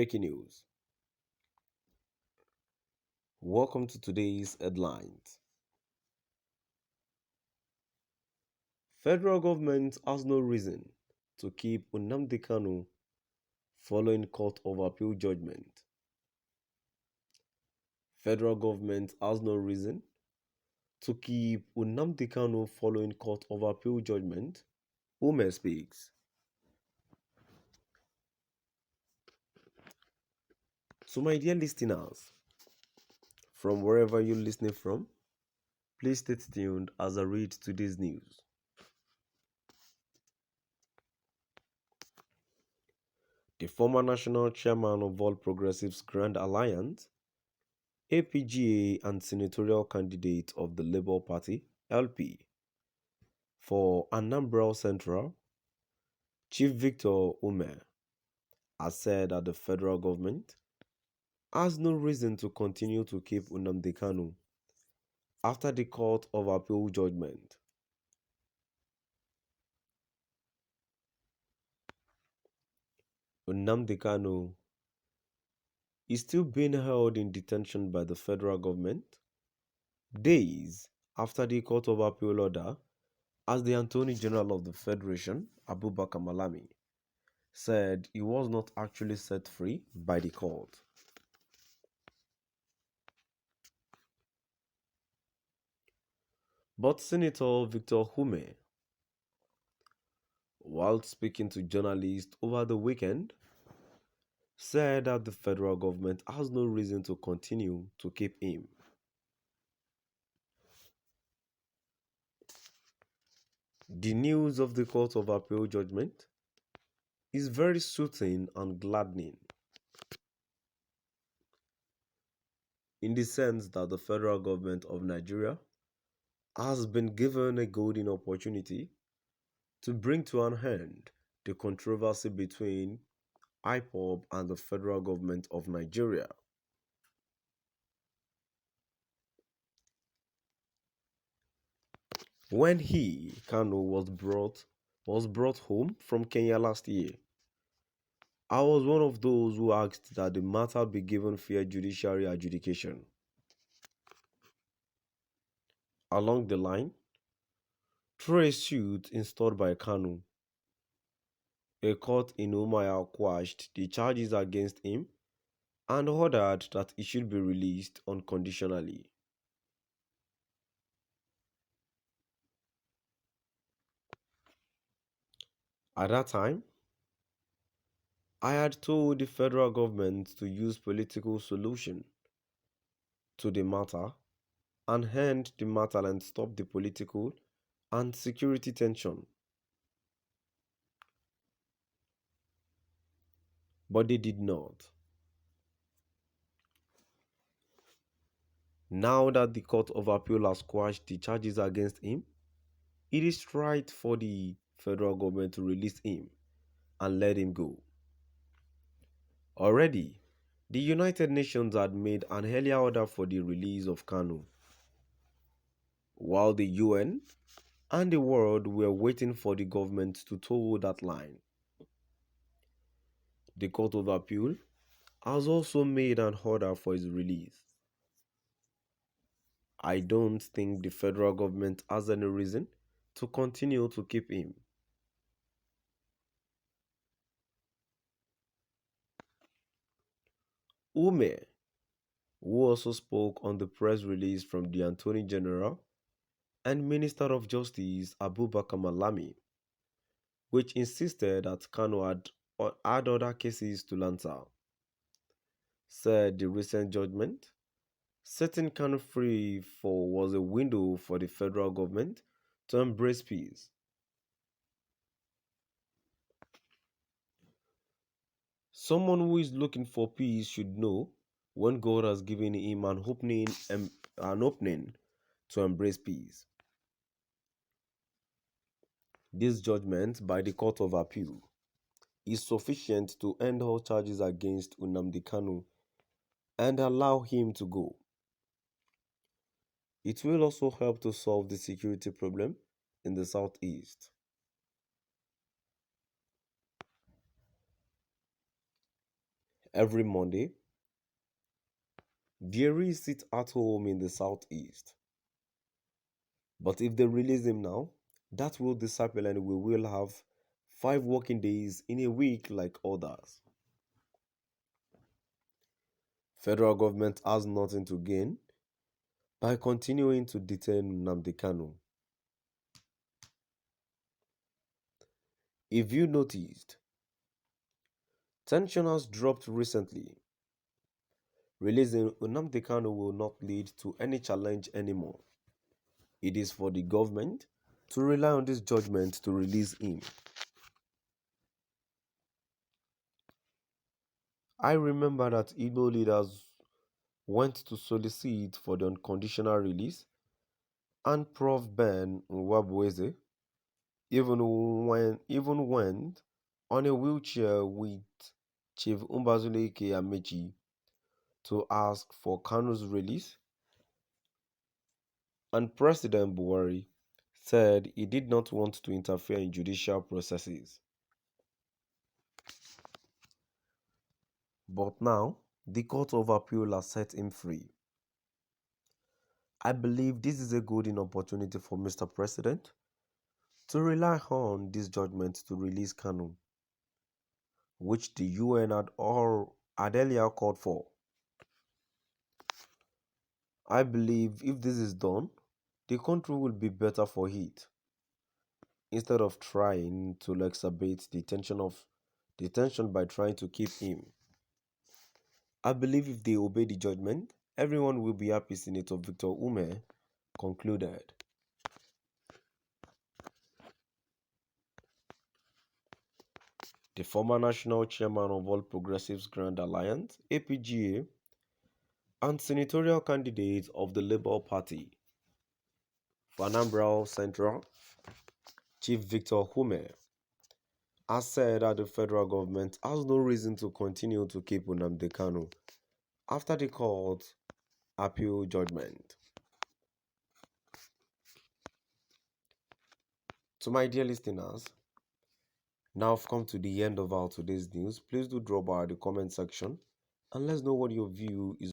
Breaking news. Welcome to today's headlines. Federal government has no reason to keep Nnamdi Kanu following Court of Appeal judgment. Federal government has no reason to keep Nnamdi Kanu following Court of Appeal judgment. Ume speaks. So my dear listeners, from wherever you're listening from, please stay tuned as I read today's news. The former national chairman of All Progressives Grand Alliance, APGA, and senatorial candidate of the Labour Party, LP, for Anambra Central, Chief Victor Ume, has said that the federal government has no reason to continue to keep Nnamdi Kanu after the Court of Appeal judgment. Nnamdi Kanu is still being held in detention by the federal government days after the Court of Appeal order, as the Attorney General of the Federation, Abubakar Malami, said he was not actually set free by the court. But Senator Victor Hume, while speaking to journalists over the weekend, said that the federal government has no reason to continue to keep him. The news of the Court of Appeal judgment is very soothing and gladdening, in the sense that the federal government of Nigeria has been given a golden opportunity to bring to an end the controversy between IPOB and the federal government of Nigeria. When Kanu, was brought home from Kenya last year, I was one of those who asked that the matter be given fair judiciary adjudication. Along the line, through a suit installed by Kanu, a court in Umuahia quashed the charges against him and ordered that he should be released unconditionally. At that time, I had told the federal government to use political solution to the matter and end the matter and stop the political and security tension. But they did not. Now that the Court of Appeal has quashed the charges against him, it is right for the federal government to release him and let him go. Already, the United Nations had made an earlier order for the release of Kanu, while the UN and the world were waiting for the government to toe that line. The Court of Appeal has also made an order for his release. I don't think the federal government has any reason to continue to keep him. Ume, who also spoke on the press release from the Attorney General and Minister of Justice Abubakar Malami, which insisted that Kanu had other cases to answer, said the recent judgment setting Kanu free was a window for the federal government to embrace peace. Someone who is looking for peace should know when God has given him an opening to embrace peace. This judgment by the Court of Appeal is sufficient to end all charges against Nnamdi Kanu and allow him to go. It will also help to solve the security problem in the southeast. every Monday. Buhari sits at home in the southeast. But if they release him now, that will disappear and we will have 5 working days in a week like others. Federal government has nothing to gain by continuing to detain Nnamdi Kanu. If you noticed, tension has dropped recently. Releasing Nnamdi Kanu will not lead to any challenge anymore. It is for the government to rely on this judgment to release him. I remember that Igbo leaders went to solicit for the unconditional release and Prof. Ben Nwabweze even went on a wheelchair with Chief Umbazuleke Amechi to ask for Kanu's release, and President Buhari said he did not want to interfere in judicial processes. But now, the Court of Appeal has set him free. I believe this is a golden opportunity for Mr. President to rely on this judgment to release Kanu, which the UN had earlier called for. I believe if this is done, the country will be better for it, instead of trying to exacerbate the tension by trying to keep him. I believe if they obey the judgment, everyone will be happy, Senator Victor Ume concluded. The former national chairman of All Progressives Grand Alliance, APGA, and senatorial candidate of the Labour Party for Anambra Central, Chief Victor Ume, has said that the federal government has no reason to continue to keep Nnamdi Kanu after the court appeal judgment. To my dear listeners, now I've come to the end of our today's news. Please do drop by the comment section and let's know what your view is